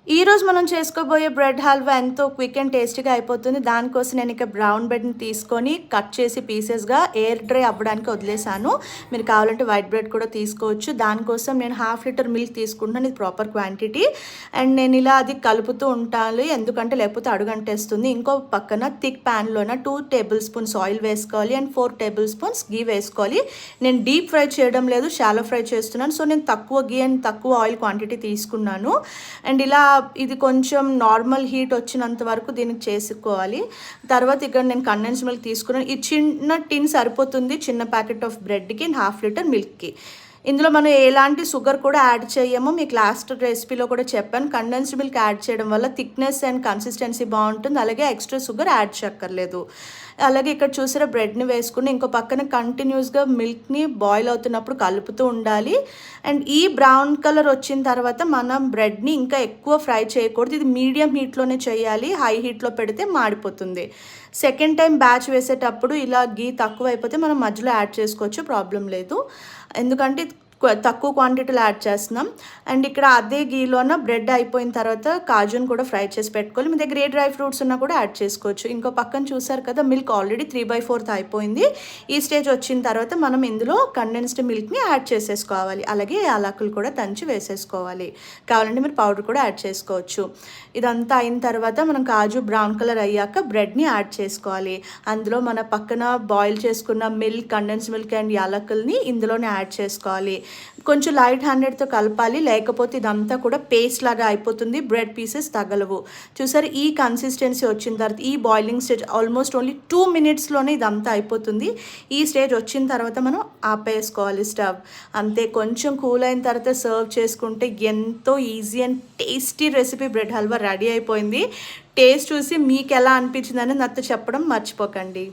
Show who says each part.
Speaker 1: ఈరోజు మనం చేసుకోబోయే బ్రెడ్ హల్వా ఎంతో క్విక్ అండ్ టేస్టీగా అయిపోతుంది. దానికోసం నేను ఇక బ్రౌన్ బ్రెడ్‌ని తీసుకొని కట్ చేసి పీసెస్‌గా ఎయిర్ డ్రై అవ్వడానికి వదిలేసాను. మీరు కావాలంటే వైట్ బ్రెడ్ కూడా తీసుకోవచ్చు. దానికోసం నేను 1/2 లీటర్ మిల్క్ తీసుకుంటున్నాను. ఇది ప్రాపర్ క్వాంటిటీ. అండ్ నేను ఇలా అది కలుపుతూ ఉండాలి. ఎందుకంటే లేకపోతే అడుగంటేస్తుంది. ఇంకో పక్కన థిక్ ప్యాన్‌లోన 2 టేబుల్ స్పూన్స్ ఆయిల్ వేసుకోవాలి అండ్ 4 టేబుల్ స్పూన్స్ ఘీ వేసుకోవాలి. నేను డీప్ ఫ్రై చేయడం లేదు, షాలో ఫ్రై చేస్తున్నాను. సో నేను తక్కువ ఘీ అండ్ తక్కువ ఆయిల్ క్వాంటిటీ తీసుకున్నాను. అండ్ ఇలా ఇది కొంచెం నార్మల్ హీట్ వచ్చినంత వరకు దీనికి చేసుకోవాలి. తర్వాత ఇక్కడ నేను కండెన్స్ మిల్క్ తీసుకున్నాను. ఈ చిన్న టిన్ సరిపోతుంది చిన్న ప్యాకెట్ ఆఫ్ బ్రెడ్కి అండ్ 1/2 లీటర్ మిల్క్కి. ఇందులో మనం ఎలాంటి షుగర్ కూడా యాడ్ చేయము. మీకు లాస్ట్ రెసిపీలో కూడా చెప్పాను. కండెన్స్డ్ మిల్క్ యాడ్ చేయడం వల్ల థిక్నెస్ అండ్ కన్సిస్టెన్సీ బాగుంటుంది. అలాగే ఎక్స్ట్రా షుగర్ యాడ్ చేయక్కర్లేదు. అలాగే ఇక్కడ చూసారా బ్రెడ్ని వేసుకుని ఇంకో పక్కన కంటిన్యూస్గా మిల్క్ని బాయిల్ అవుతున్నప్పుడు కలుపుతూ ఉండాలి. అండ్ ఈ బ్రౌన్ కలర్ వచ్చిన తర్వాత మనం బ్రెడ్ని ఇంకా ఎక్కువ ఫ్రై చేయకూడదు. ఇది మీడియం హీట్లోనే చేయాలి. హై హీట్లో పెడితే మాడిపోతుంది. సెకండ్ టైం బ్యాచ్ వేసేటప్పుడు ఇలా ఘీ తక్కువ అయిపోతే మనం మధ్యలో యాడ్ చేసుకోవచ్చు, ప్రాబ్లం లేదు. ఎందుకంటే తక్కువ క్వాంటిటీలో యాడ్ చేస్తున్నాం. అండ్ ఇక్కడ అదే గీలోన బ్రెడ్ అయిపోయిన తర్వాత కాజుని కూడా ఫ్రై చేసి పెట్టుకోవాలి. మీ దగ్గర ఏ డ్రై ఫ్రూట్స్ ఉన్నా కూడా యాడ్ చేసుకోవచ్చు. ఇంకో పక్కన చూసారు కదా మిల్క్ ఆల్రెడీ 3/4 అయిపోయింది. ఈ స్టేజ్ వచ్చిన తర్వాత మనం ఇందులో కండెన్స్డ్ మిల్క్ని యాడ్ చేసేసుకోవాలి. అలాగే యాలకులు కూడా దంచి వేసేసుకోవాలి. కావాలంటే మీరు పౌడర్ కూడా యాడ్ చేసుకోవచ్చు. ఇదంతా అయిన తర్వాత మనం కాజు బ్రౌన్ కలర్ అయ్యాక బ్రెడ్ని యాడ్ చేసుకోవాలి. అందులో మన పక్కన బాయిల్ చేసుకున్న మిల్క్, కండెన్స్ మిల్క్ అండ్ యాలకుల్ని ఇందులోనే యాడ్ చేసుకోవాలి. కొంచెం లైట్ హ్యాండెడ్తో కలపాలి, లేకపోతే ఇదంతా కూడా పేస్ట్ లాగా అయిపోతుంది, బ్రెడ్ పీసెస్ తగలవు. చూసారు ఈ కన్సిస్టెన్సీ వచ్చిన తర్వాత ఈ బాయిలింగ్ స్టేజ్ ఆల్మోస్ట్ ఓన్లీ 2 మినిట్స్లోనే ఇదంతా అయిపోతుంది. ఈ స్టేజ్ వచ్చిన తర్వాత మనం ఆపేసుకోవాలి స్టవ్. అంతే, కొంచెం కూల్ అయిన తర్వాత సర్వ్ చేసుకుంటే ఎంతో easy and tasty recipe bread halwa ready అయిపోయింది. టేస్ట్ చూసి మీకు ఎలా అనిపించిందని నాతో చెప్పడం మర్చిపోకండి.